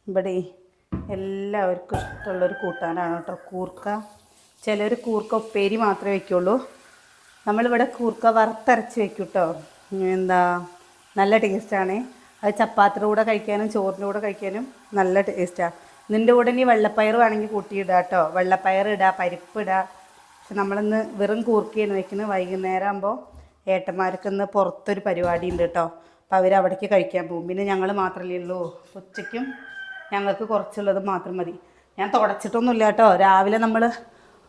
ഇവിടെ എല്ലാവർക്കും ഇഷ്ടമുള്ളൊരു കൂട്ടാനാണ് കേട്ടോ കൂർക്ക. ചിലർ കൂർക്ക ഉപ്പേരി മാത്രമേ വയ്ക്കുള്ളൂ. നമ്മളിവിടെ കൂർക്ക വറുത്തരച്ച് വയ്ക്കും കേട്ടോ. എന്താ നല്ല ടേസ്റ്റാണ്. അത് ചപ്പാത്തിയുടെ കൂടെ കഴിക്കാനും ചോറിൻ്റെ കൂടെ കഴിക്കാനും നല്ല ടേസ്റ്റാണ്. ഇതിൻ്റെ കൂടെ ഇനി വെള്ളപ്പയർ വേണമെങ്കിൽ കൂട്ടിയിടുക കേട്ടോ. വെള്ളപ്പയർ ഇടുക, പരിപ്പ് ഇടുക. പക്ഷെ നമ്മളിന്ന് വെറും കൂർക്കയാണ് വയ്ക്കുന്നത്. വൈകുന്നേരം ആകുമ്പോൾ ഏട്ടന്മാർക്ക് ഇന്ന് പുറത്തൊരു പരിപാടി ഉണ്ട് കേട്ടോ. അപ്പോൾ അവർ അവിടേക്ക് കഴിക്കാൻ പോകും. പിന്നെ ഞങ്ങൾ മാത്രമല്ലേ ഉള്ളൂ. ഉച്ചയ്ക്കും ഞങ്ങൾക്ക് കുറച്ചുള്ളത് മാത്രം മതി. ഞാൻ തുടച്ചിട്ടൊന്നുമില്ല കേട്ടോ. രാവിലെ നമ്മൾ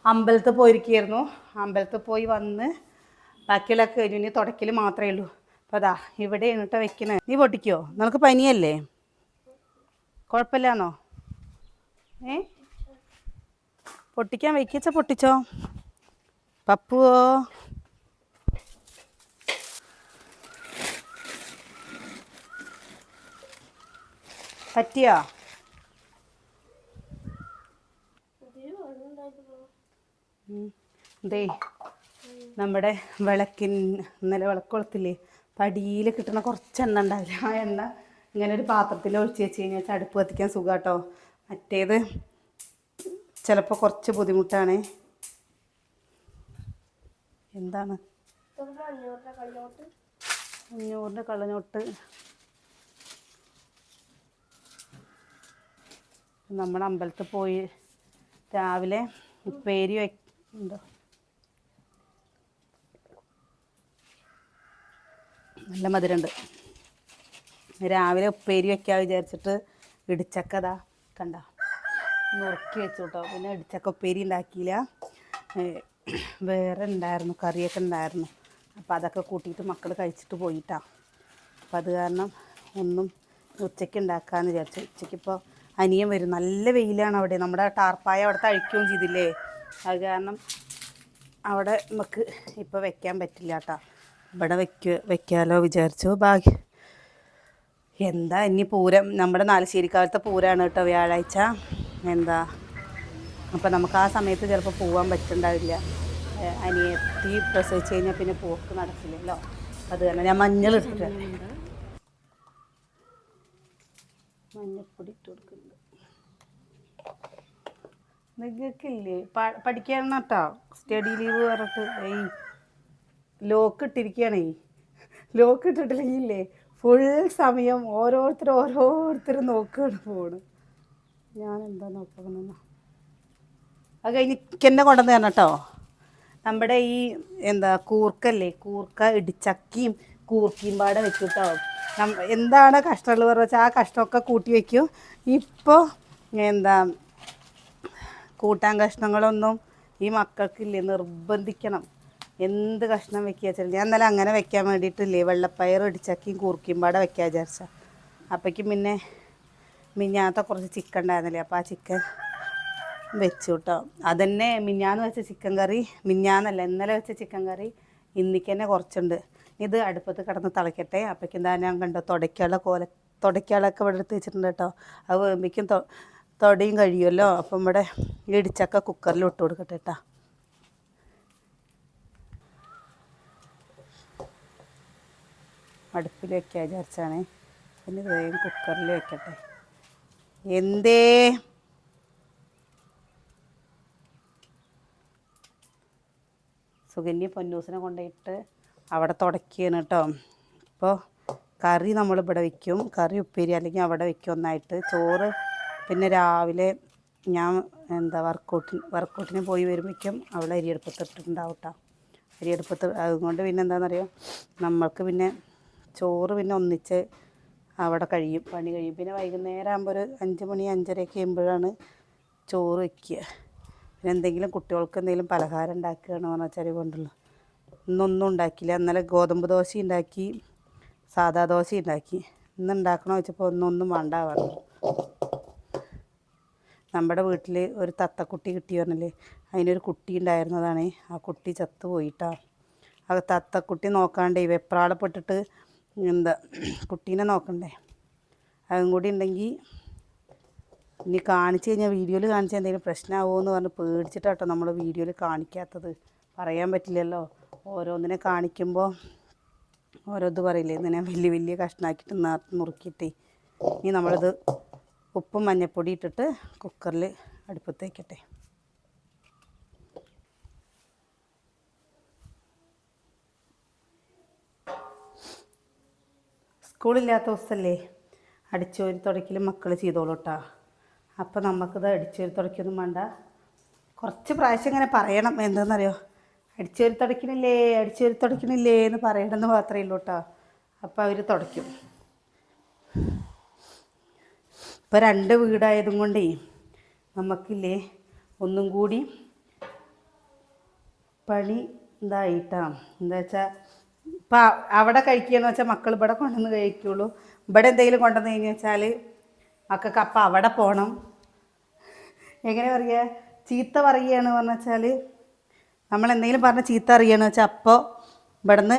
അമ്പലത്തിൽ പോയിരിക്കുകയായിരുന്നു. അമ്പലത്തിൽ പോയി വന്ന് ബാക്കിയുള്ളതൊക്കെ കഴിഞ്ഞു. ഇനി തുടയ്ക്കൽ മാത്രമേ ഉള്ളൂ. അപ്പോൾ അതാ ഇവിടെയാണ് കേട്ടോ വെക്കുന്നത്. നീ പൊട്ടിക്കോ? നിനക്ക് പനിയല്ലേ? കുഴപ്പമില്ലാന്നോ? പൊട്ടിക്കാൻ വയ്ക്കിച്ച പൊട്ടിച്ചോ. പപ്പുവോ? പറ്റിയോ? ദേ നമ്മുടെ ഇന്നലെ വിളക്ക് കൊളുത്തില്ലേ, പടിയിൽ കിട്ടുന്ന കുറച്ച് എണ്ണ ഉണ്ടാവില്ല. ആ എണ്ണ ഇങ്ങനെ ഒരു പാത്രത്തിൽ ഒഴിച്ച് വെച്ച് കഴിഞ്ഞാൽ അടുപ്പ് കത്തിക്കാൻ സുഖം കേട്ടോ. മറ്റേത് ചിലപ്പോൾ കുറച്ച് ബുദ്ധിമുട്ടാണ്. എന്താണ് 500 കള്ളനോട്ട്? നമ്മൾ അമ്പലത്തിൽ പോയി രാവിലെ ഉപ്പേരി ഉണ്ടോ, നല്ല മധുരമുണ്ട്. രാവിലെ ഉപ്പേരി വയ്ക്കാൻ വിചാരിച്ചിട്ട് ഇടിച്ചക്കതാ കണ്ട നുറുക്കി വെച്ചു കേട്ടോ. പിന്നെ ഇടിച്ചക്ക ഉപ്പേരി ഉണ്ടാക്കിയില്ല. വേറെ ഉണ്ടായിരുന്നു, കറിയൊക്കെ ഉണ്ടായിരുന്നു. അപ്പോൾ അതൊക്കെ കൂട്ടിയിട്ട് മക്കൾ കഴിച്ചിട്ട് പോയിട്ടാ. അപ്പം അത് കാരണം ഒന്നും ഉച്ചയ്ക്ക് ഉണ്ടാക്കാമെന്ന് വിചാരിച്ചു. ഉച്ചയ്ക്കിപ്പോൾ അനിയൻ വരും. നല്ല വെയിലാണ് അവിടെ. നമ്മുടെ ടാർപ്പായ അവിടെ തഴിക്കുകയും ചെയ്തില്ലേ. അത് കാരണം അവിടെ നമുക്ക് ഇപ്പോൾ വെക്കാൻ പറ്റില്ല കേട്ടോ. ഇവിടെ വെക്കാമല്ലോ വിചാരിച്ചു. എന്താ ഇനി പൂരം, നമ്മുടെ നാലശ്ശേരിക്കാലത്തെ പൂരമാണ് കേട്ടോ വ്യാഴാഴ്ച. എന്താ അപ്പോൾ നമുക്ക് ആ സമയത്ത് ചിലപ്പോൾ പോകാൻ പറ്റുന്നുണ്ടാവില്ല. അനിയത്തി പ്രസവിച്ച് കഴിഞ്ഞാൽ പിന്നെ പോക്ക് നടക്കില്ലല്ലോ. അത് കാരണം ഞാൻ മഞ്ഞളിട്ടിട്ട് മഞ്ഞപ്പൊടി ഇട്ട് കൊടുക്കുന്നുണ്ട്. നിങ്ങൾക്കില്ലേ പഠിക്കാൻ കേട്ടോ സ്റ്റഡി ലീവ് പറഞ്ഞിട്ട് ലോക്ക് ഇട്ടിരിക്കുകയാണേ. ലോക്ക് ഇട്ടിട്ടില്ലെങ്കിലേ ഫുൾ സമയം ഓരോരുത്തരും നോക്കുകയാണ് ഫോണ്. ഞാനെന്താ നോക്കണം. അത് കഴിഞ്ഞ് ചിക്കനെ കൊണ്ടുവന്ന് തരണം കേട്ടോ. നമ്മുടെ ഈ കൂർക്കല്ലേ, കൂർക്ക ഇടിച്ചക്കയും കൂർക്കയും പാടെ വെക്കും കേട്ടോ. എന്താണ് കഷ്ടമുള്ളത് പറഞ്ഞാൽ വെച്ചാൽ ആ കഷ്ടമൊക്കെ കൂട്ടി വയ്ക്കും. ഇപ്പോൾ കൂട്ടാൻ കഷ്ണങ്ങളൊന്നും ഈ മക്കൾക്കില്ലേ, നിർബന്ധിക്കണം. എന്ത് കഷ്ണം വെക്കുക വെച്ചാൽ ഞാൻ ഇന്നലെ അങ്ങനെ വെക്കാൻ വേണ്ടിയിട്ടില്ലേ വെള്ളപ്പയർ ഇടിച്ചക്കയും കൂർക്കയും പാടെ വെക്കാൻ വിചാരിച്ച. അപ്പോഴേക്കും പിന്നെ മിഞ്ഞാത്ത കുറച്ച് ചിക്കൻ ഉണ്ടായിരുന്നില്ലേ, അപ്പോൾ ആ ചിക്കൻ വെച്ചു കേട്ടോ. അതന്നെ മിഞ്ഞാന്ന് വെച്ച ചിക്കൻ കറി, മിഞ്ഞാന്നല്ല ഇന്നലെ വെച്ച ചിക്കൻ കറി ഇന്നിക്ക് തന്നെ കുറച്ചുണ്ട്. ഇത് അടുപ്പത്ത് കിടന്ന് തിളയ്ക്കട്ടെ. അപ്പോഴേക്കും എന്താ ഞാൻ കണ്ടോ തുടയ്ക്കാളൊക്കെ ഇവിടെ എടുത്ത് വെച്ചിട്ടുണ്ട് കേട്ടോ. അത് വേകുമ്പോഴേക്കും തൊടയും കഴിയുമല്ലോ. അപ്പം ഇവിടെ ഇടിച്ചക്ക കുക്കറിൽ ഇട്ട് കൊടുക്കട്ടെ കേട്ടോ. അടുപ്പിൽ വെക്കാൻ വിചാരിച്ചാണ്. പിന്നെ ഇത് വേഗം കുക്കറിൽ വെക്കട്ടെ. എന്തേ സുകന്യ പൊന്നൂസിനെ കൊണ്ടുപോയിട്ട് അവിടെ തുടയ്ക്കുകയാണ് കേട്ടോ. അപ്പോൾ കറി നമ്മളിവിടെ വയ്ക്കും, കറി ഉപ്പേരി അല്ലെങ്കിൽ അവിടെ വയ്ക്കും ഒന്നായിട്ട്. ചോറ് പിന്നെ രാവിലെ ഞാൻ വർക്കൗട്ടിന് പോയി വരുമ്പോഴേക്കും അവൾ അരിയെടുപ്പത്ത് ഇട്ടിട്ടുണ്ടാവും കേട്ടോ. അരിയെടുപ്പത്ത് അതുകൊണ്ട് പിന്നെ എന്താണെന്നറിയോ, നമ്മൾക്ക് പിന്നെ ചോറ് പിന്നെ ഒന്നിച്ച് അവിടെ പണി കഴിയും. പിന്നെ വൈകുന്നേരം ആകുമ്പോൾ ഒരു 5 മണി 5:30 ആകുമ്പോഴാണ് ചോറ് വയ്ക്കുക. പിന്നെ എന്തെങ്കിലും കുട്ടികൾക്ക് എന്തെങ്കിലും പലഹാരം ഉണ്ടാക്കുകയാണെന്ന് പറഞ്ഞാൽ കൊണ്ടുള്ളൂ. ഇന്നൊന്നും ഉണ്ടാക്കിയില്ല. ഇന്നലെ ഗോതമ്പ് ദോശ ഉണ്ടാക്കി, സാദാ ദോശ ഉണ്ടാക്കി. ഇന്ന് ഉണ്ടാക്കണമെന്ന് വെച്ചപ്പോൾ ഒന്നും വേണ്ട പറഞ്ഞു. നമ്മുടെ വീട്ടിൽ ഒരു തത്തക്കുട്ടി കിട്ടി പറഞ്ഞില്ലേ, അതിനൊരു കുട്ടി ഉണ്ടായിരുന്നതാണ്. ആ കുട്ടി ചത്തു പോയിട്ടാ. ആ തത്തക്കുട്ടി നോക്കാണ്ടേ വെപ്രാളപ്പെട്ടിട്ട് കുട്ടീനെ നോക്കണ്ടേ. അതും കൂടി ഉണ്ടെങ്കിൽ ഇനി കാണിച്ച് കഴിഞ്ഞാൽ വീഡിയോയിൽ കാണിച്ചാൽ എന്തെങ്കിലും പ്രശ്നമാവുമോ എന്ന് പറഞ്ഞ് പേടിച്ചിട്ടാട്ടോ നമ്മൾ വീഡിയോയിൽ കാണിക്കാത്തത്. പറയാൻ പറ്റില്ലല്ലോ, ഓരോന്നിനെ കാണിക്കുമ്പോൾ ഓരോത് പറയില്ലേ, ഇങ്ങനെ വലിയ കഷ്ണമാക്കിയിട്ട് നുറുക്കിയിട്ടേ. ഇനി നമ്മളിത് ഉപ്പും മഞ്ഞൾപ്പൊടി ഇട്ടിട്ട് കുക്കറിൽ അടുപ്പത്ത് വയ്ക്കട്ടെ. സ്കൂളില്ലാത്ത ദിവസമല്ലേ അടിച്ചുവാരി തുടയ്ക്കലും മക്കൾ ചെയ്തോളൂ കേട്ടോ. അപ്പോൾ നമുക്കിത് അടിച്ചുവാരി തുടയ്ക്കൊന്നും വേണ്ട. കുറച്ച് പ്രാവശ്യം ഇങ്ങനെ പറയണം, എന്താണെന്നറിയോ, അടിച്ചുവാരി തുടയ്ക്കണില്ലേ എന്ന് പറയണമെന്ന് മാത്രമേ ഉള്ളൂ കേട്ടോ. അപ്പോൾ അവർ തുടയ്ക്കും. ഇപ്പോൾ 2 വീടായതും കൊണ്ടേ നമുക്കില്ലേ ഒന്നും കൂടി പണി ഇതായിട്ടാണ്. എന്താ വെച്ചാൽ ഇപ്പം അവിടെ കഴിക്കുകയെന്ന് വെച്ചാൽ മക്കൾ ഇവിടെ കൊണ്ടുവന്ന് കഴിക്കുള്ളൂ. ഇവിടെ എന്തെങ്കിലും കൊണ്ടുവന്ന് കഴിഞ്ഞ് വെച്ചാൽ മക്കൾക്ക് അപ്പം അവിടെ പോകണം. എങ്ങനെ പറയുക, ചീത്ത പറയുകയാണ് പറഞ്ഞു വെച്ചാൽ, നമ്മളെന്തെങ്കിലും പറഞ്ഞ് ചീത്ത അറിയുകയെന്ന് വെച്ചാൽ അപ്പോൾ ഇവിടെ നിന്ന്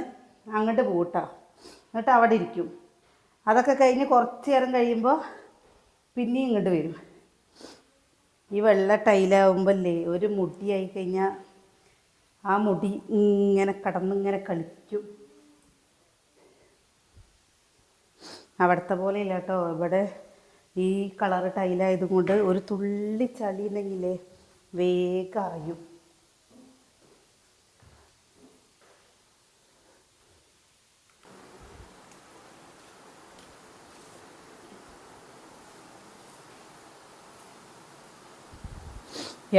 അങ്ങോട്ട് പോകട്ടോ, എന്നിട്ട് അവിടെ ഇരിക്കും. അതൊക്കെ കഴിഞ്ഞ് കുറച്ച് നേരം കഴിയുമ്പോൾ പിന്നെയും ഇങ്ങോട്ട് വരും. ഈ വെള്ള ടൈലാവുമ്പല്ലേ ഒരു മുടിയായി കഴിഞ്ഞാൽ ആ മുടി ഇങ്ങനെ കടന്നിങ്ങനെ കളിക്കും. അവിടുത്തെ പോലെ ഇല്ല കേട്ടോ. ഇവിടെ ഈ കളറ് ടൈലായത് കൊണ്ട് ഒരു തുള്ളി ചളി ഉണ്ടെങ്കിലേ വേഗം അറിയും.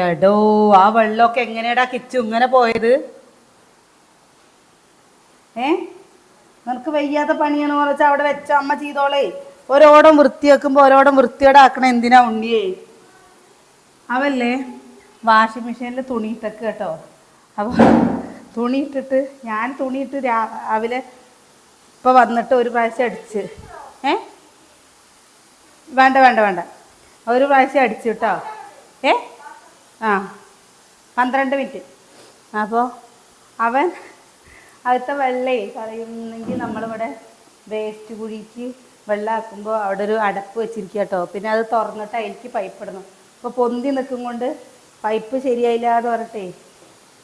എടോ, ആ വെള്ളമൊക്കെ എങ്ങനെയാടാ കിച്ചു ഇങ്ങനെ പോയത്? നിനക്ക് വയ്യാത്ത പണിയാണെന്ന് പറഞ്ഞാൽ അവിടെ വെച്ച അമ്മ ചെയ്തോളേ. ഒരോടം വൃത്തിയാക്കുമ്പോൾ ഒരോടം വൃത്തിയോടാക്കണം എന്തിനാ ഉണ്ണിയേ? അവല്ലേ വാഷിംഗ് മെഷീനിൽ തുണിയിട്ടൊക്കെ കേട്ടോ. അപ്പോൾ തുണിയിട്ടിട്ട് ഞാൻ തുണിയിട്ട് രാവിലെ ഇപ്പോൾ വന്നിട്ട് ഒരു പ്രാവശ്യം അടിച്ച് വേണ്ട ഒരു പ്രാവശ്യം അടിച്ചു കേട്ടോ. 12 മിനിറ്റ്. അപ്പോൾ അവൻ അവിടുത്തെ വെള്ളേ കളയുന്നെങ്കിൽ നമ്മളിവിടെ വേസ്റ്റ് കുഴിക്ക് വെള്ളമാക്കുമ്പോൾ അവിടെ ഒരു അടപ്പ് വെച്ചിരിക്കുക കേട്ടോ. പിന്നെ അത് തുറന്നിട്ട് അതിലേക്ക് പൈപ്പ് ഇടണം. അപ്പോൾ പൊന്തി നിൽക്കും കൊണ്ട് പൈപ്പ് ശരിയായില്ല എന്ന് പറഞ്ഞിട്ടേ.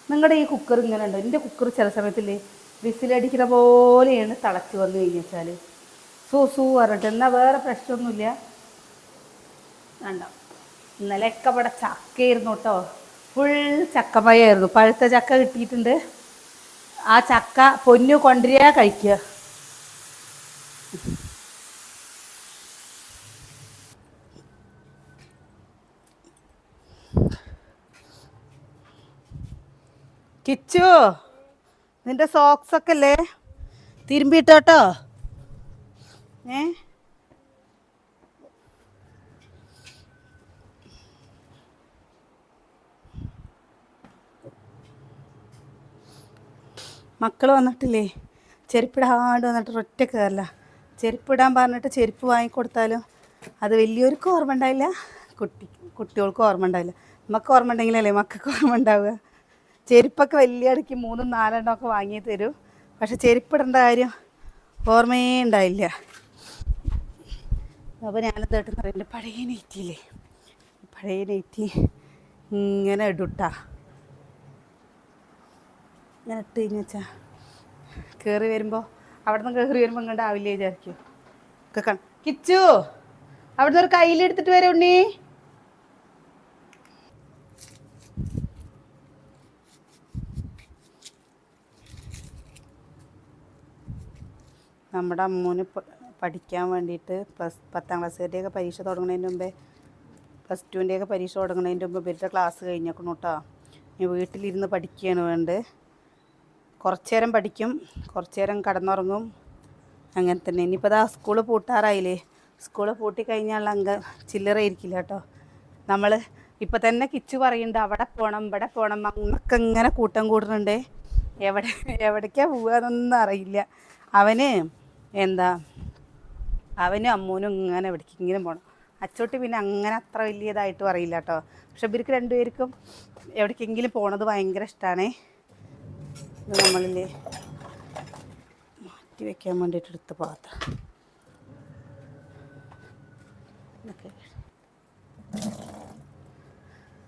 നിങ്ങളുടെ ഈ കുക്കർ ഇങ്ങനെ ഉണ്ടോ? എൻ്റെ കുക്കർ ചില സമയത്തില്ലേ വിസിലടിക്കുന്ന പോലെയാണ് തിളച്ച് വന്നു കഴിഞ്ഞു വെച്ചാൽ സൂ പറഞ്ഞിട്ട്. എന്നാൽ വേറെ പ്രശ്നമൊന്നുമില്ല. വേണ്ട, ഇന്നലെയൊക്കെ ഇവിടെ ചക്കയായിരുന്നു കേട്ടോ. ഫുൾ ചക്കമയായിരുന്നു. പഴുത്ത ചക്ക കിട്ടിയിട്ടുണ്ട്. ആ ചക്ക പൊന്നു കൊണ്ടുവരിക, കഴിക്കുക. കിച്ചു, നിന്റെ സോക്സൊക്കെ അല്ലേ തിരുമ്പിയിട്ടോ? മക്കൾ വന്നിട്ടില്ലേ, ചെരുപ്പിടാണ്ട് വന്നിട്ട് ഒറ്റ കയറില്ല. ചെരുപ്പിടാൻ പറഞ്ഞിട്ട് ചെരുപ്പ് വാങ്ങിക്കൊടുത്താലും അത് വലിയവർക്കും ഓർമ്മ ഉണ്ടായില്ല, കുട്ടികൾക്കും ഓർമ്മ ഉണ്ടാവില്ല. നമുക്ക് ഓർമ്മ ഉണ്ടെങ്കിലല്ലേ മക്കൾക്ക് ഓർമ്മ ഉണ്ടാവുക. ചെരുപ്പൊക്കെ വലിയ ഇടയ്ക്ക് 3-4 എണ്ണമൊക്കെ വാങ്ങി തരും. പക്ഷെ ചെരുപ്പിടേണ്ട കാര്യം ഓർമ്മയേ ഉണ്ടായില്ല. അപ്പോൾ ഞാനെന്ത് കേട്ടെന്ന് പറയുന്നത്, പഴയ നെയ്റ്റി ഇങ്ങനെ ഇടുട്ടാ. ഇങ്ങനെ ഇട്ട് കഴിഞ്ഞ് വെച്ചാൽ കയറി വരുമ്പോൾ ഇങ്ങോട്ട് ആവില്ലേ വിചാരിക്കും. ഒക്കെ കിച്ചു, അവിടുന്ന് ഒരു കയ്യിലെടുത്തിട്ട് വരും ഉണ്ണി. നമ്മുടെ അമ്മൂന് പഠിക്കാൻ വേണ്ടിയിട്ട് 10ാം ക്ലാസ്സുകാരുടെയൊക്കെ പരീക്ഷ തുടങ്ങുന്നതിന് മുമ്പേ, +2-ൻ്റെയൊക്കെ പരീക്ഷ തുടങ്ങുന്നതിൻ്റെ മുമ്പ് ഇവരുടെ ക്ലാസ് കഴിഞ്ഞേക്കണം കേട്ടോ. ഇനി വീട്ടിലിരുന്ന് പഠിക്കുകയാണ് വേണ്ടത്. കുറച്ച് നേരം പഠിക്കും, കുറച്ച് നേരം കിടന്നുറങ്ങും, അങ്ങനെ തന്നെ. ഇനിയിപ്പോൾ അതാ സ്കൂൾ പൂട്ടാറായില്ലേ. സ്കൂൾ പൂട്ടിക്കഴിഞ്ഞാൽ ചില്ലറ ഇരിക്കില്ല കേട്ടോ. നമ്മൾ ഇപ്പം തന്നെ കിച്ചു പറയുന്നുണ്ട് അവിടെ പോകണം ഇവിടെ പോകണം. അന്നൊക്കെ ഇങ്ങനെ കൂട്ടം കൂടുന്നുണ്ട്. എവിടേക്കാണ് പോവുകയെന്നൊന്നും അറിയില്ല. അവനും അമ്മൂനും ഇങ്ങനെ എവിടേക്കെങ്കിലും പോകണം. അച്ചോട്ടി പിന്നെ അങ്ങനെ അത്ര വലിയതായിട്ട് പറയില്ല കേട്ടോ. പക്ഷെ ഇവർക്ക് 2 പേർക്കും എവിടേക്കെങ്കിലും പോണത് ഭയങ്കര ഇഷ്ടമാണ്. ഇത് നമ്മളില്ലേ മാറ്റി വയ്ക്കാൻ വേണ്ടിയിട്ട് എടുത്ത പാത്രം.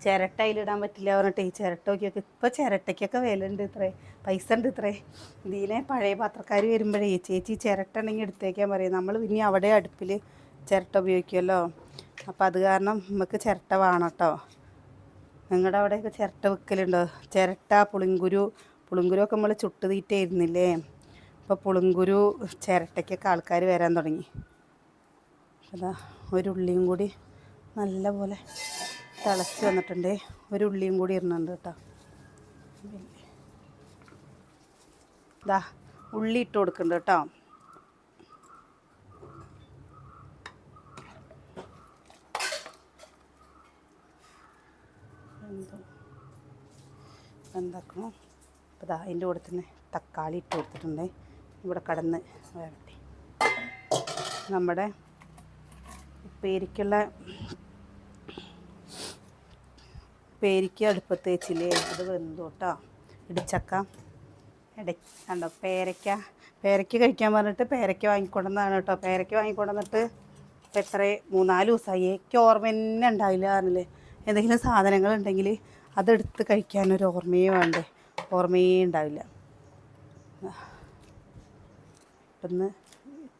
ചിരട്ട അതിലിടാൻ പറ്റില്ല പറഞ്ഞിട്ട് ഈ ചിരട്ട നോക്കിയൊക്കെ ഇപ്പോൾ ചിരട്ടയ്ക്കൊക്കെ വില ഉണ്ട്, പൈസ ഉണ്ട് ഇത്രേ. ഇതിനെ പഴയ പാത്രക്കാർ വരുമ്പോഴേ ചേച്ചി ചിരട്ട ഉണ്ടെങ്കിൽ എടുത്തേക്കാൻ പറയും. നമ്മൾ പിന്നെ അവിടെ അടുപ്പിൽ ചിരട്ട ഉപയോഗിക്കുമല്ലോ. അപ്പോൾ അത് കാരണം നമുക്ക് ചിരട്ട വേണം കേട്ടോ. നിങ്ങളുടെ അവിടെയൊക്കെ ചിരട്ട വെക്കലുണ്ടോ? ചിരട്ട, പുളിങ്കുരുവൊക്കെ നമ്മൾ ചുട്ട് തീറ്റായിരുന്നില്ലേ. അപ്പോൾ പുളിങ്കുരു ചിരട്ടയ്ക്കൊക്കെ ആൾക്കാർ വരാൻ തുടങ്ങി. അതാ ഒരു ഉള്ളിയും കൂടി നല്ല പോലെ തിളച്ച് വന്നിട്ടുണ്ട്. ഒരു ഉള്ളിയും കൂടി ഇടുന്നുണ്ട് കേട്ടോ. ഇതാ ഉള്ളി ഇട്ട് കൊടുക്കുന്നുണ്ട് കേട്ടോ. എന്താക്കണം? അപ്പോൾ ഇതാ അതിൻ്റെ കൂടെ തന്നെ തക്കാളി ഇട്ട് കൊടുത്തിട്ടുണ്ട്. ഇവിടെ കടന്ന് വേവട്ടെ. നമ്മുടെ പേരിക്ക അടുപ്പത്ത് വെച്ചില്ലേ, അത് വെന്തു കേട്ടോ. ഇടിച്ചക്ക കണ്ടോ, പേരയ്ക്ക കഴിക്കാൻ പറഞ്ഞിട്ട് പേരയ്ക്ക വാങ്ങിക്കൊണ്ടുവന്നതാണ് കേട്ടോ. പേരയ്ക്ക വാങ്ങിക്കൊണ്ടുവന്നിട്ട് ഇപ്പം എത്ര 3-4 ദിവസമായി. എനിക്ക് ഓർമ്മ തന്നെ ഉണ്ടാവില്ല പറഞ്ഞില്ലേ. എന്തെങ്കിലും സാധനങ്ങൾ ഉണ്ടെങ്കിൽ അതെടുത്ത് കഴിക്കാനൊരു ഓർമ്മയേ വേണ്ടേ, ഓർമ്മയേ ഉണ്ടാവില്ല. ഇപ്പൊന്ന്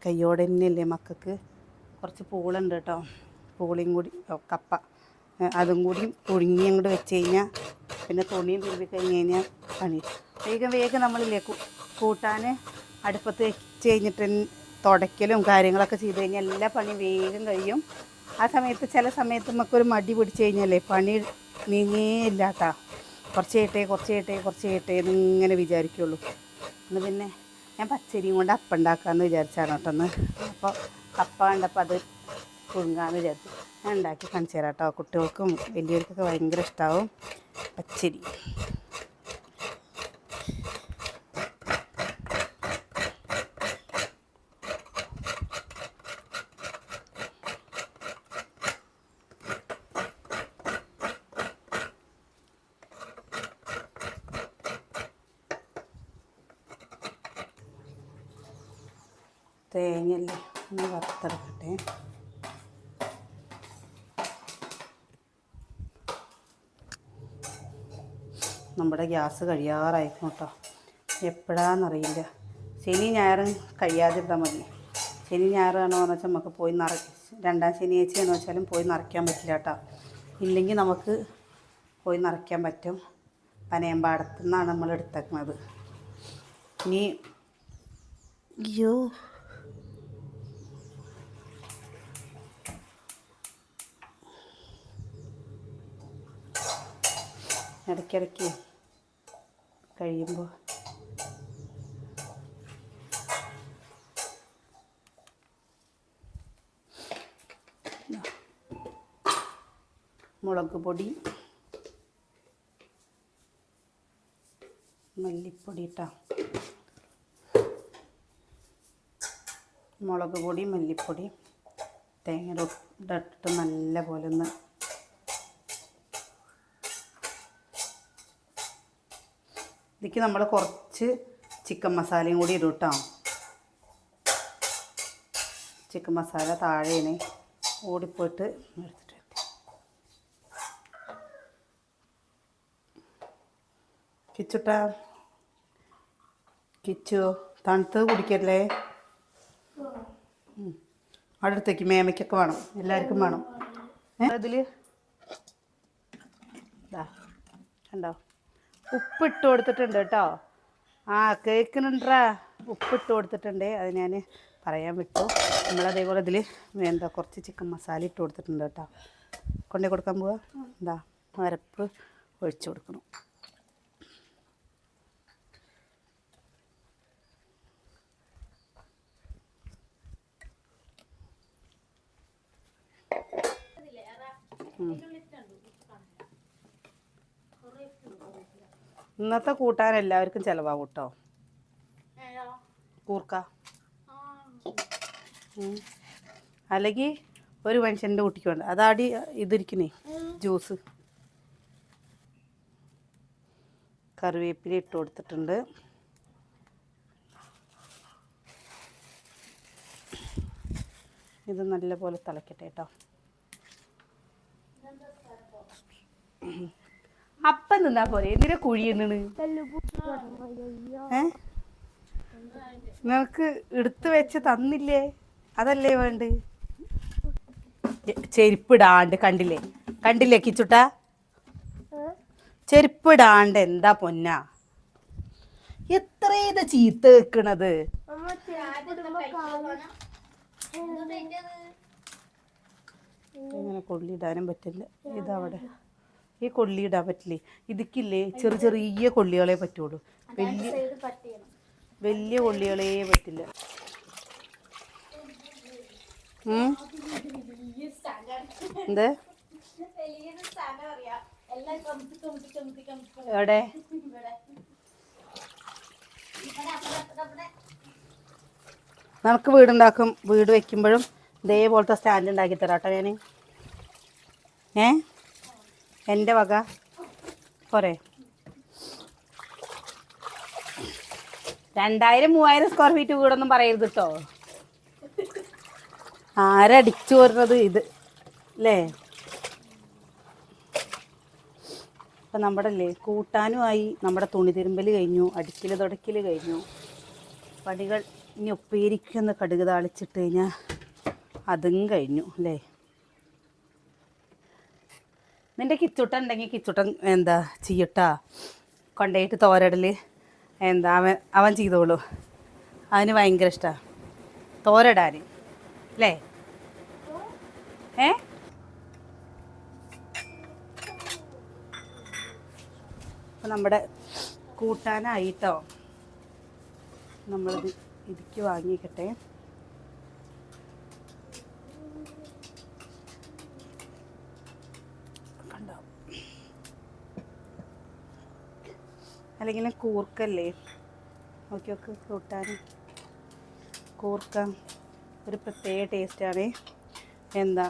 കയ്യോടെ തന്നെയല്ലേ മക്കൾക്ക്. കുറച്ച് പൂളുണ്ട് കേട്ടോ, പൂളിയും കൂടി കപ്പ അതും കൂടി പുഴുങ്ങി അങ്ങോട്ട് വെച്ച് കഴിഞ്ഞാൽ പിന്നെ തുണിയും തിരുമ്പി കഴിഞ്ഞ് കഴിഞ്ഞാൽ പണി വേഗം നമ്മളില്ലേ കൂട്ടാൻ അടുപ്പത്ത് വെച്ച് കഴിഞ്ഞിട്ട് തുടയ്ക്കലും കാര്യങ്ങളൊക്കെ ചെയ്ത് കഴിഞ്ഞാൽ എല്ലാ പണിയും വേഗം കഴിയും. ആ സമയത്ത് ചില സമയത്ത് നമുക്കൊരു മടി പിടിച്ച് കഴിഞ്ഞാലേ പണി നീങ്ങേയില്ല കേട്ടോ. കുറച്ച് ചെയ്യട്ടെ എന്നിങ്ങനെ വിചാരിക്കുള്ളൂ. എന്ന് പിന്നെ ഞാൻ പച്ചരിയും കൊണ്ട് അപ്പം ഉണ്ടാക്കാമെന്ന് വിചാരിച്ചാണ് കേട്ടോ. അപ്പോൾ കപ്പ കണ്ടപ്പോൾ അത് പുഴുങ്ങാമെന്ന് വിചാരിച്ചു. ഞാൻ ഉണ്ടാക്കി കാണിച്ചു തരാം കേട്ടോ. കുട്ടികൾക്കും വലിയവർക്കൊക്കെ ഭയങ്കര ഇഷ്ടമാവും പച്ചരി. തേങ്ങയല്ലേ ഒന്ന് വറുത്തെടുക്കട്ടെ. നമ്മുടെ ഗ്യാസ് കഴിയാറായിരിക്കും കേട്ടോ. എപ്പോഴാണെന്നറിയില്ല. ശനി ഞായറും കഴിയാതിരുന്നാൽ മതി. ശനി ഞായറാണോ എന്ന് വെച്ചാൽ നമുക്ക് പോയി രണ്ടാം ശനിയാഴ്ചയാണെന്ന് വെച്ചാലും പോയി നിറയ്ക്കാൻ പറ്റില്ല കേട്ടോ. ഇല്ലെങ്കിൽ നമുക്ക് പോയി നിറയ്ക്കാൻ പറ്റും. പനയമ്പാടത്തു നിന്നാണ് നമ്മൾ എടുത്തേക്കുന്നത്. ഇനി അയ്യോ ഇടയ്ക്കിടയ്ക്ക് കഴിയുമ്പോൾ മുളക് പൊടി, മല്ലിപ്പൊടി ഇട്ടാ. മുളക് പൊടി, മല്ലിപ്പൊടി, തേങ്ങ ഇട്ടിട്ട് നല്ല പോലെ ഒന്ന് ഇതിക്ക് നമ്മൾ കുറച്ച് ചിക്കൻ മസാലയും കൂടി ഇടും കേട്ടോ. ചിക്കൻ മസാല താഴെയാണ് ഓടിപ്പോയിട്ട് എടുത്തിട്ട് കിച്ചു തണുത്തത് കുടിക്കല്ലേ. അടുത്തേക്ക് മേമയ്ക്കൊക്കെ വേണം, എല്ലാവർക്കും വേണം. അതിൽ കണ്ടോ ഉപ്പിട്ട് കൊടുത്തിട്ടുണ്ട് കേട്ടോ. കേൾക്കുന്നുണ്ടാ, ഉപ്പിട്ട് കൊടുത്തിട്ടുണ്ട്. അത് ഞാൻ പറയാൻ വിട്ടു. നമ്മളതേപോലെ ഇതിൽ എന്താ കുറച്ച് ചിക്കൻ മസാല ഇട്ട് കൊടുത്തിട്ടുണ്ട് കേട്ടോ. കൊണ്ടേ കൊടുക്കാൻ പോവാ. എന്താ അരപ്പ് ഒഴിച്ചു കൊടുക്കണം. ഇന്നത്തെ കൂട്ടാൻ എല്ലാവർക്കും ചിലവാകും കേട്ടോ. കൂർക്ക അല്ലെങ്കിൽ ഒരു മനുഷ്യൻ്റെ കുട്ടിക്ക് വേണ്ട. അതാടി ഇതിരിക്കണേ ജ്യൂസ്. കറിവേപ്പില ഇട്ട് കൊടുത്തിട്ടുണ്ട്. ഇത് നല്ലപോലെ തിളക്കട്ടെ കേട്ടോ. അപ്പം നിന്നാ പോലെ എന്തിനാ കുഴിയുന്നത്? നിനക്ക് എടുത്ത് വെച്ച് തന്നില്ലേ? അതല്ലേ വേണ്ട. ചെരുപ്പിടാണ്ട് കണ്ടില്ലേ കണ്ടില്ലേ കിച്ചുട്ട ചെരുപ്പിടാണ്ട് എന്താ പൊന്നാ എത്ര ഇത് ചീത്ത വെക്കണത് ഇങ്ങനെ കൊള്ളിയിടാനും പറ്റില്ല ഇതവിടെ ഈ കൊള്ളിയിടാൻ പറ്റില്ലേ ഇതിക്കില്ലേ ചെറിയ ചെറിയ കൊള്ളികളെ പറ്റുള്ളൂ വലിയ വലിയ കൊള്ളികളേ പറ്റില്ല എന്ത് എവിടെ നമുക്ക് വീടുണ്ടാക്കും വീട് വെക്കുമ്പോഴും ഇതേപോലത്തെ സ്റ്റാൻഡ് ഉണ്ടാക്കി തരാട്ടോ ഞാൻ എൻ്റെ വക പോരെ 2000-3000 സ്ക്വയർ ഫീറ്റ് വീടൊന്നും പറയരുത് കേട്ടോ ആരടിച്ചു വരുന്നത് ഇത് അല്ലേ അപ്പം നമ്മുടെ അല്ലേ കൂട്ടാനുമായി നമ്മുടെ തുണി തിരുമ്പൽ കഴിഞ്ഞു അടിക്കൽ തുടക്കൽ കഴിഞ്ഞു പണികൾ ഇനി ഉപ്പേരിക്കൊന്ന് കടുക് താളിച്ചിട്ട് കഴിഞ്ഞാൽ അതും കഴിഞ്ഞു അല്ലേ നിൻ്റെ കിച്ചുട്ടൻ ഉണ്ടെങ്കിൽ കിച്ചുട്ടൻ എന്താ ചെയ്യട്ടാ കൊണ്ടുപോയിട്ട് തോരടൽ എന്താ അവൻ ചെയ്തോളൂ അവന് ഭയങ്കര ഇഷ്ടമാണ് തോരടാൻ അല്ലേ അപ്പം നമ്മുടെ കൂട്ടാനായിട്ടോ നമ്മളിത് ഇതിക്ക് വാങ്ങിക്കട്ടെ കണ്ടോ അല്ലെങ്കിൽ കൂർക്കല്ലേ നോക്കി നോക്ക് കൂട്ടാൻ കൂർക്ക ഒരു പ്രത്യേക ടേസ്റ്റാണ് എന്താ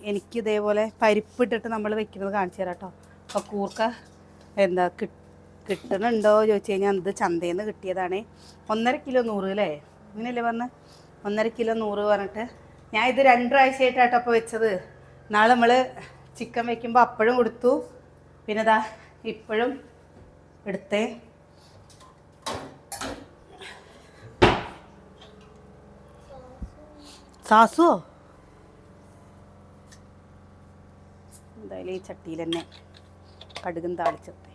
എനിക്കിതേപോലെ പരിപ്പിട്ടിട്ട് നമ്മൾ വെക്കുന്നത് കാണിച്ചു തരാം കേട്ടോ അപ്പോൾ കൂർക്ക എന്താ കിട്ടണുണ്ടോ ചോദിച്ചു കഴിഞ്ഞാൽ ഇത് ചന്തയിൽ നിന്ന് കിട്ടിയതാണ് 1.5 കിലോ 100 അല്ലേ ഇങ്ങനെയല്ലേ പറഞ്ഞ് 1.5 കിലോ 100 പറഞ്ഞിട്ട് ഞാൻ ഇത് 2 പ്രാവശ്യമായിട്ടാട്ടോ അപ്പോൾ വെച്ചത് നാളെ നമ്മൾ ചിക്കൻ വെക്കുമ്പോൾ അപ്പോഴും കൊടുത്തു പിന്നെ ഇതാ ഇപ്പോഴും എടുത്തേ സാസോ എന്തായാലും ഈ ചട്ടിയിൽ തന്നെ കടുകും താളിച്ചെടുത്തേ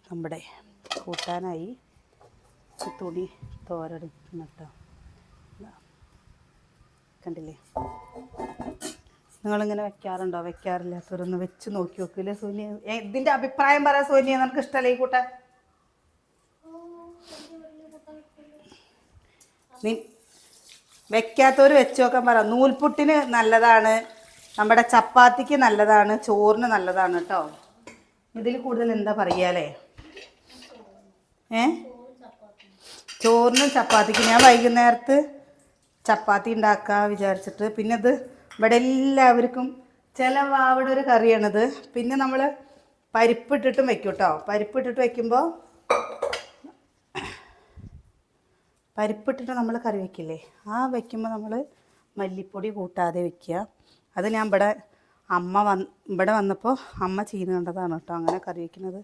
നമ്മുടെ കൂട്ടാനായി തുണി തോരെടുക്കുന്ന കേട്ടോ കണ്ടില്ലേ നിങ്ങളിങ്ങനെ വെക്കാറുണ്ടോ വെക്കാറില്ലാത്തവരൊന്ന് വെച്ച് നോക്കി നോക്കില്ലേ സോനിയ ഇതിൻ്റെ അഭിപ്രായം പറയാം സോനിയ നമുക്ക് ഇഷ്ടമല്ലേ ഈ കൂട്ടാൻ നീ വെക്കാത്തവർ വെച്ച് നോക്കാൻ പറ നൂൽപുട്ടിന് നല്ലതാണ് നമ്മുടെ ചപ്പാത്തിക്ക് നല്ലതാണ് ചോറിന് നല്ലതാണ് കേട്ടോ ഇതിൽ കൂടുതൽ എന്താ പറയാലേ ചോറിനും ചപ്പാത്തിക്ക് ഞാൻ വൈകുന്നേരത്ത് ചപ്പാത്തി ഉണ്ടാക്കാൻ വിചാരിച്ചിട്ട് പിന്നെ ഇത് ഇവിടെ എല്ലാവർക്കും അവിടെ ഒരു കറിയാണിത് പിന്നെ നമ്മൾ പരിപ്പിട്ടിട്ടും വെക്കും കേട്ടോ പരിപ്പിട്ടിട്ട് വെക്കുമ്പോൾ പരിപ്പിട്ടിട്ട് നമ്മൾ കറി വയ്ക്കില്ലേ ആ വയ്ക്കുമ്പോൾ നമ്മൾ മല്ലിപ്പൊടി കൂട്ടാതെ വെക്കുക അത് ഞാൻ ഇവിടെ വന്നപ്പോൾ അമ്മ ചെയ്യുന്ന കണ്ടതാണ് കേട്ടോ അങ്ങനെ കറി വയ്ക്കുന്നത്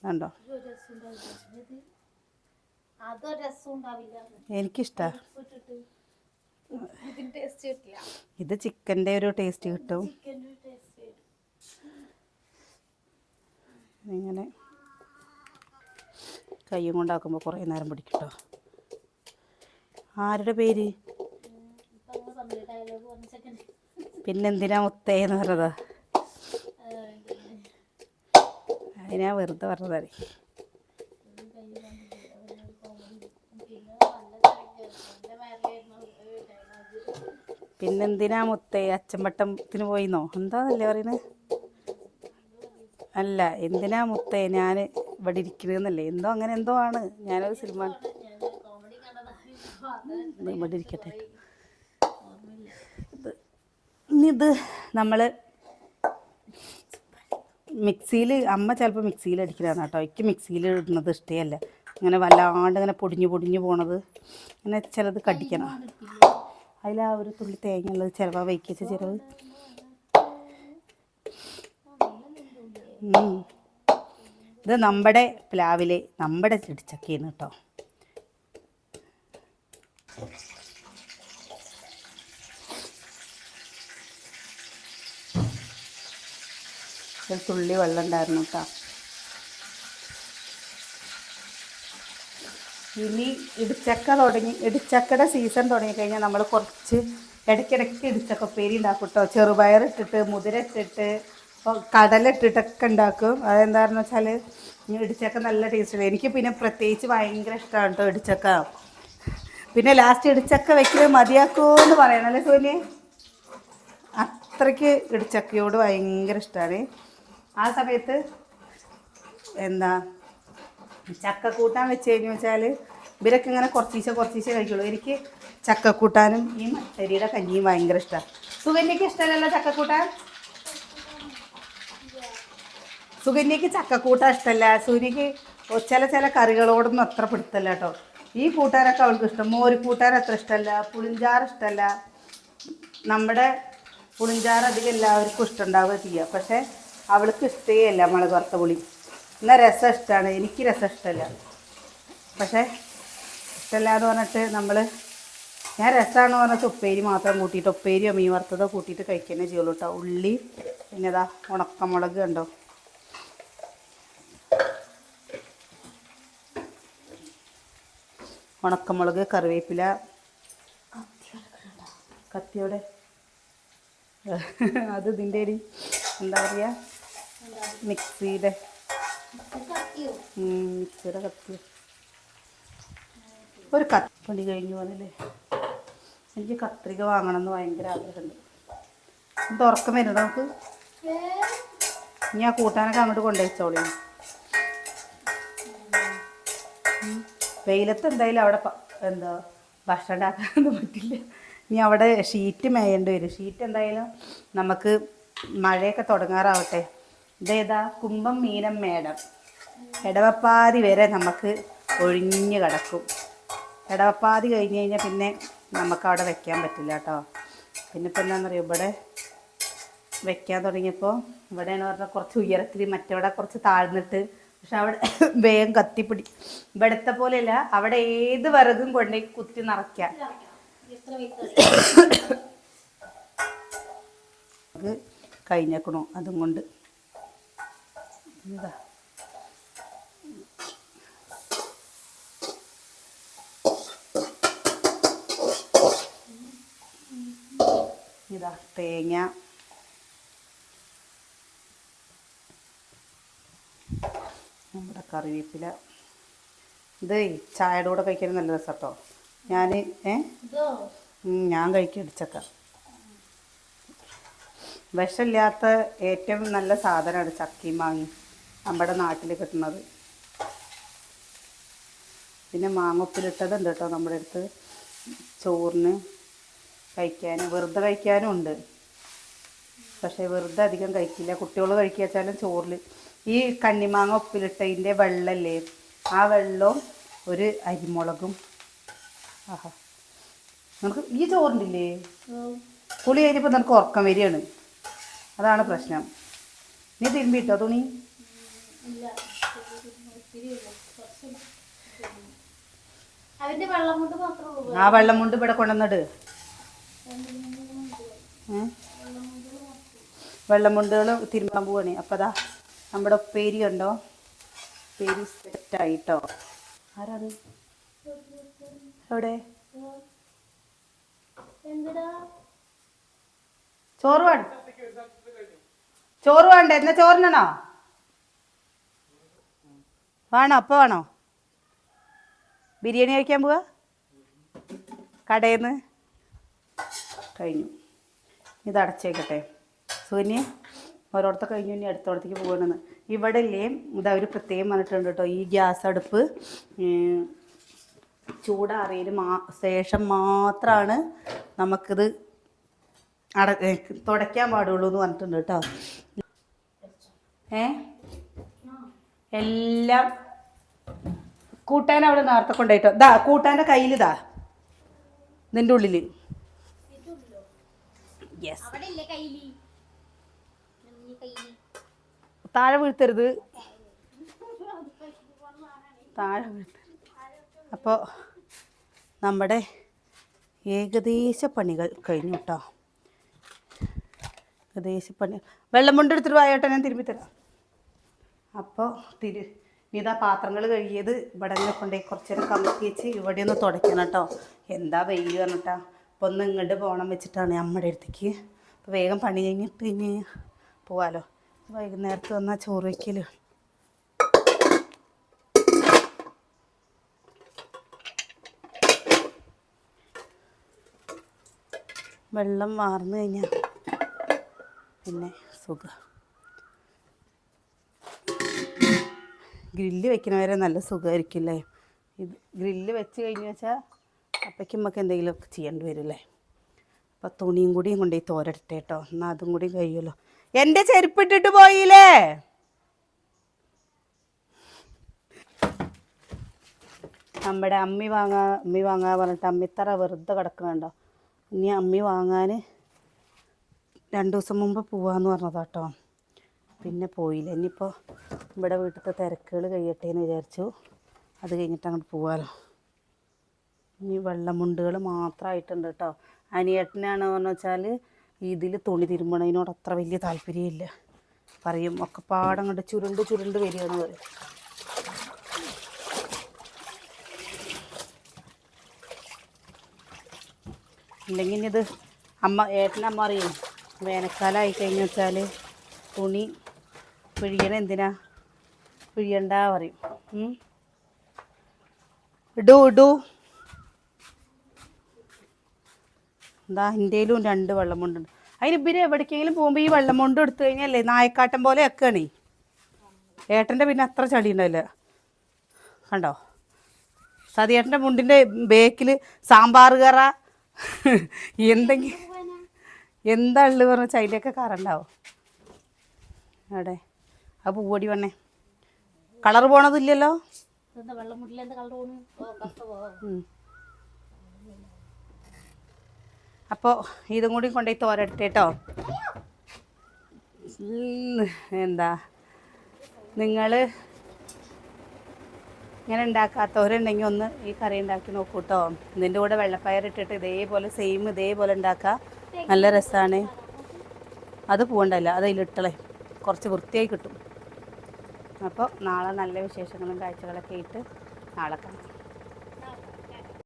കണ്ടോ എനിക്കിഷ്ടമാണ് ഇത് ചിക്കൻ്റെ ഒരു ടേസ്റ്റ് കിട്ടും ഇങ്ങനെ കയ്യും കൊണ്ടാക്കുമ്പോൾ കുറേ നേരം പിടിക്കും കേട്ടോ ആരുടെ പേര് പിന്നെന്തിനാ മുത്തേന്ന് പറഞ്ഞതാ അതിനാ വെറുതെ പറഞ്ഞതാണ് പിന്നെന്തിനാ മുത്തേ അച്ചമ്പട്ടത്തിന് പോയിന്നോ എന്താന്നല്ലേ പറയുന്നത് അല്ല എന്തിനാ മുത്തേ ഞാൻ ഇവിടെ ഇരിക്കുന്നതെന്നല്ലേ എന്തോ അങ്ങനെ എന്തോ ആണ് ഞാനൊരു സിനിമ ഇവിടെ ഇരിക്കട്ടെ ഇത് നമ്മൾ മിക്സിയിൽ അമ്മ ചിലപ്പോൾ മിക്സിയിൽ അടിക്കുന്നതാണ് കേട്ടോ എനിക്ക് മിക്സിയിൽ ഇടുന്നത് ഇഷ്ടമല്ല ഇങ്ങനെ വല്ലാണ്ട് ഇങ്ങനെ പൊടിഞ്ഞു പൊടിഞ്ഞു പോണത്. ഇങ്ങനെ ചിലത് കടിക്കണം. അതിൽ ആ ഒരു തുള്ളി തേങ്ങ ഉള്ളത് ചിലവാ വയ്ക്കിച്ച ചിലവ്. ഇത് നമ്മുടെ പ്ലാവിലെ നമ്മുടെ ഇടിച്ചക്കയാണ് കേട്ടോ. ഒരു തുള്ളി വെള്ളം ഉണ്ടായിരുന്നു കേട്ടോ. ഇനി ഇടിച്ചക്കയുടെ സീസൺ തുടങ്ങിക്കഴിഞ്ഞാൽ നമ്മൾ കുറച്ച് ഇടയ്ക്കിടയ്ക്ക് ഇടിച്ചക്കപ്പേരി ഉണ്ടാക്കും കേട്ടോ. ചെറുപയർ ഇട്ടിട്ട് മുതിര ഇട്ടിട്ട് കടല ഇട്ടിട്ടൊക്കെ ഉണ്ടാക്കും. അതെന്താണെന്ന് വെച്ചാൽ ഇടിച്ചക്ക നല്ല ടേസ്റ്റ്. എനിക്ക് പിന്നെ പ്രത്യേകിച്ച് ഭയങ്കര ഇഷ്ടമാണ് കേട്ടോ ഇടിച്ചക്ക. പിന്നെ ലാസ്റ്റ് ഇടിച്ചക്ക വെക്കുന്നത് മതിയാക്കുമോ എന്ന് പറയണം അല്ലേ സോനിയെ? അത്രയ്ക്ക് ഇടിച്ചക്കയോട് ഭയങ്കര ഇഷ്ടമാണ്. ആ സമയത്ത് എന്താ ചക്കക്കൂട്ടാൻ വെച്ച് കഴിഞ്ഞു വെച്ചാൽ ഇവരൊക്കെ ഇങ്ങനെ കുറച്ചീശെ കഴിക്കുള്ളൂ. എനിക്ക് ചക്കക്കൂട്ടാനും ഈ മട്ടരിയുടെ കഞ്ഞിയും ഭയങ്കര ഇഷ്ടമാണ്. സുകന്യക്ക് ഇഷ്ടമല്ലല്ലോ ചക്കക്കൂട്ടാൻ? സുകന്യക്ക് ചക്കക്കൂട്ടാൻ ഇഷ്ടമല്ല. സൂര്യക്ക് ചില കറികളോടൊന്നും അത്ര പിടുത്തല്ല കേട്ടോ. ഈ കൂട്ടാനൊക്കെ അവൾക്ക് ഇഷ്ടം. മോര് കൂട്ടാൻ അത്ര ഇഷ്ടമല്ല, പുളിഞ്ചാറ് ഇഷ്ടമല്ല. നമ്മുടെ പുളിഞ്ചാറ് അധികം എല്ലാവർക്കും ഇഷ്ടമുണ്ടാവുക ചെയ്യുക. പക്ഷേ അവൾക്ക് ഇഷ്ടമേ അല്ല മുളക് വറുത്ത പുളി. എന്നാൽ രസം ഇഷ്ടമാണ്. എനിക്ക് രസം ഇഷ്ടമല്ല. പക്ഷേ ഇഷ്ടമല്ല എന്ന് പറഞ്ഞിട്ട് ഞാൻ രസമാണെന്ന് പറഞ്ഞിട്ട് ഉപ്പേരി മാത്രം കൂട്ടിയിട്ട് ഉപ്പേരിയോ മീൻ വറുത്തതോ കൂട്ടിയിട്ട് കഴിക്കുന്നേ ചെയ്യുള്ളൂ കേട്ടോ. ഉള്ളി പിന്നെ ഇതാ ഉണക്കമുളക് കണ്ടോ, ഉണക്കമുളക്, കറിവേപ്പില, കത്തിയോടെ അത് ഇതിൻ്റെ എന്താ പറയുക മിക്സിയുടെ കത്തി. ഒരു കത്തിപ്പണി കഴിഞ്ഞു പോലല്ലേ. എനിക്ക് കത്രിക വാങ്ങണം എന്ന് ഭയങ്കര ആഗ്രഹമുണ്ട്. ഇത് ഉറക്കം വരുന്നത് നമുക്ക്. ഇനി ആ കൂട്ടാനൊക്കെ അങ്ങോട്ട് കൊണ്ടുവച്ചോളൂ. വെയിലത്ത് എന്തായാലും അവിടെ എന്താ ഭക്ഷണം ഉണ്ടാക്കാനൊന്നും പറ്റില്ല. ഇനി അവിടെ ഷീറ്റ് മേയേണ്ടി വരും. ഷീറ്റ് എന്തായാലും നമുക്ക് മഴയൊക്കെ തുടങ്ങാറാവട്ടെ. ഇതേതാ കുംഭം മീനം മേടം ഇടവപ്പാതി വരെ നമുക്ക് ഒഴിഞ്ഞ് കിടക്കും. ഇടവപ്പാതി കഴിഞ്ഞ് കഴിഞ്ഞാൽ പിന്നെ നമുക്കവിടെ വെക്കാൻ പറ്റില്ല കേട്ടോ. പിന്നെ ഇപ്പം എന്താണെന്നറിയോ, ഇവിടെ വെക്കാൻ തുടങ്ങിയപ്പോൾ ഇവിടെയെന്ന് പറഞ്ഞാൽ കുറച്ച് ഉയരത്തിൽ, മറ്റവിടെ കുറച്ച് താഴ്ന്നിട്ട്. പക്ഷെ അവിടെ വേഗം കത്തിപ്പിടി. ഇവിടുത്തെ പോലെയല്ല, അവിടെ ഏത് വിറകും കൊണ്ടുപോയി കുത്തി നിറയ്ക്കാം. അത് കഴിഞ്ഞേക്കണോ അതും കൊണ്ട് എന്താ ഇതാ തേങ്ങ, നമ്മുടെ കറിവേപ്പില. ഇത് ചായയുടെ കൂടെ കഴിക്കാൻ നല്ല രസം കേട്ടോ. ഞാൻ കഴിക്കും ഇടിച്ചക്ക. വിഷമില്ലാത്ത ഏറ്റവും നല്ല സാധനമാണ് ചക്കയും മാങ്ങയും നമ്മുടെ നാട്ടിൽ കിട്ടുന്നത്. പിന്നെ മാങ്ങൊപ്പിലിട്ടതുണ്ട് കേട്ടോ നമ്മുടെ അടുത്ത്. ചോറിന് കഴിക്കാനും വെറുതെ കഴിക്കാനും ഉണ്ട്. പക്ഷേ വെറുതെ അധികം കഴിക്കില്ല. കുട്ടികൾ കഴിക്കുക വെച്ചാലും ചോറിൽ ഈ കണ്ണിമാങ്ങ ഉപ്പിലിട്ടതിൻ്റെ വെള്ളമല്ലേ, ആ വെള്ളവും ഒരു അരിമുളകും. ആഹാ, നമുക്ക് ഈ ചോറിൻ്റെ പുളി കഴിഞ്ഞപ്പോൾ നമുക്ക് ഉറക്കം വരികയാണ്. അതാണ് പ്രശ്നം. നീ തിരുമ്പിട്ടോ തുണി? ആ വെള്ളം കൊണ്ട് ഇവിടെ കൊണ്ടുവന്നിട്. വെള്ളം മുണ്ടുകൾ തിരുമ്പാൻ പോവാണ്. അപ്പം അതാ നമ്മുടെ ഉപ്പേരി കണ്ടോ, ഉപ്പേരി സെറ്റായിട്ടോ. ആരാത്? എവിടെ ചോറ് വേണ്ട? ചോറ് വേണ്ട? എന്നാ ചോറിനാണോ വേണോ? അപ്പം വേണോ? ബിരിയാണി കഴിക്കാൻ പോവാ കടയിൽ നിന്ന്? കഴിഞ്ഞു. ഇത് അടച്ചേക്കട്ടെ. സൂര്യ ഓരോരുത്തർ കഴിഞ്ഞു. ഇനി അടുത്തോടത്തേക്ക് പോകണമെന്ന്. ഇവിടെ ഇല്ലേ, ഇത് അവർ പ്രത്യേകം പറഞ്ഞിട്ടുണ്ട് കേട്ടോ. ഈ ഗ്യാസ് അടുപ്പ് ചൂടാറിയതിന് ശേഷം മാത്രമാണ് നമുക്കിത് തുടയ്ക്കാൻ പാടുള്ളൂ എന്ന് പറഞ്ഞിട്ടുണ്ട് കേട്ടോ. എല്ലാം കൂട്ടാൻ അവിടെ നേരത്തെ കൊണ്ടുപോയിട്ടോ ദാ കൂട്ടാൻ്റെ കയ്യിലിതാ നിൻ്റെ ഉള്ളിൽ യെസ് താഴെ വീഴ്ത്തരുത് താഴെ വീഴ്ത്തരുത്. അപ്പോൾ നമ്മുടെ ഏകദേശ പണികൾ കഴിഞ്ഞു കേട്ടോ. ഏകദേശ പണി വെള്ളം കൊണ്ടെടുത്തിട്ട് വായോട്ടെ, ഞാൻ തിരുമ്പി തരാം. അപ്പോൾ ഇതാ പാത്രങ്ങൾ കഴുകിയത് ഇവിടെ കൊണ്ടുപോയി കുറച്ച് നേരം കമത്തി വെച്ച് ഇവിടെ ഒന്ന് തുടയ്ക്കണം കേട്ടോ. എന്താ വെയിൽ പറഞ്ഞിട്ടാ. അപ്പോൾ ഒന്ന് ഇങ്ങോട്ട് പോകണം വെച്ചിട്ടാണ് നമ്മുടെ അടുത്തേക്ക്. അപ്പോൾ വേഗം പണി കഴിഞ്ഞിട്ട് ഇനി പോവാലോ. വൈകുന്നേരത്ത് വന്നാൽ ചോറ് വയ്ക്കൽ. വെള്ളം വാർന്നു കഴിഞ്ഞാൽ പിന്നെ സുഖം. ഗ്രില്ല് വെക്കണവരെ നല്ല സുഖമായിരിക്കില്ലേ. ഇത് ഗ്രില്ല് വെച്ച് കഴിഞ്ഞ് വെച്ചാൽ അപ്പോഴേക്കും നമുക്ക് എന്തെങ്കിലുമൊക്കെ ചെയ്യേണ്ടി വരില്ലേ. അപ്പോൾ തുണിയും കൂടിയും കൊണ്ടുപോയി തോരട്ടെ കേട്ടോ, എന്നാൽ അതും കൂടി കഴിയുമല്ലോ. എൻ്റെ ചെരുപ്പിട്ടിട്ട് പോയില്ലേ. നമ്മുടെ അമ്മി വാങ്ങാൻ പറഞ്ഞിട്ട് അമ്മിത്തറ വെറുതെ കിടക്കുന്നുണ്ടോ. ഇനി അമ്മി വാങ്ങാൻ 2 ദിവസം മുമ്പ് പോവാമെന്ന് പറഞ്ഞതാട്ടോ. പിന്നെ പോയില്ല. ഇനിയിപ്പോൾ ഇവിടെ വീട്ടിലത്തെ തിരക്കുകൾ കഴിയട്ടെ എന്ന് വിചാരിച്ചു. അത് കഴിഞ്ഞിട്ട് അങ്ങോട്ട് പോകാമല്ലോ. ഇനി വെള്ളമുണ്ടുകൾ മാത്രമായിട്ടുണ്ട് കേട്ടോ. അനിയേട്ടനാണോ എന്ന് വെച്ചാൽ ഇതിൽ തുണി തിരുമ്പണതിനോട് അത്ര വലിയ താല്പര്യമില്ല. പറയും ഒക്കെ പാടങ്ങോട്ട് ചുരുണ്ട് വരികയെന്ന് പറയും. ഇല്ലെങ്കിൽ ഇത് ഏട്ടനമ്മ അറിയും വേനൽക്കാലം ആയിക്കഴിഞ്ഞ് വെച്ചാൽ തുണി പിഴിയണ എന്തിനാ പിഴിയണ്ട പറയും. ഇടൂ എന്താ ഇന്ത്യയിലും 2 വെള്ളമുണ്ടുണ്ട്. അതിന് ഇവര് എവിടേക്കെങ്കിലും പോകുമ്പോൾ ഈ വെള്ളമുണ്ട് എടുത്തു കഴിഞ്ഞാലേ നായക്കാട്ടം പോലെ ഒക്കെയാണേ. ഏട്ടൻ്റെ പിന്നെ അത്ര ചളി ഉണ്ടാവില്ല. കണ്ടോ സതിയേട്ടൻ്റെ മുണ്ടിൻ്റെ ബേക്കിൽ സാമ്പാർ കറ എന്താ ഉള്ളു പറഞ്ഞ ചൈലയൊക്കെ കറണ്ടാവും അവിടെ. ആ പൂവടി വണ്ണേ കളർ പോണതില്ലല്ലോ. അപ്പോൾ ഇതും കൂടി കൊണ്ടുപോയി തോരട്ടെ കേട്ടോ. എന്താ നിങ്ങൾ ഇങ്ങനെ ഉണ്ടാക്കാത്തവരുണ്ടെങ്കിൽ ഒന്ന് ഈ കറി ഉണ്ടാക്കി നോക്കൂ കേട്ടോ. ഇതിൻ്റെ കൂടെ വെള്ളപ്പയറിട്ടിട്ട് ഇതേപോലെ ഉണ്ടാക്കുക. നല്ല രസമാണ്. അത് പോകണ്ടല്ല, അത് അതിലിട്ടളേ കുറച്ച് വൃത്തിയായി കിട്ടും. അപ്പോൾ നാളെ നല്ല വിശേഷങ്ങളും കാഴ്ചകളൊക്കെ ആയിട്ട് നാളെ കാണാം.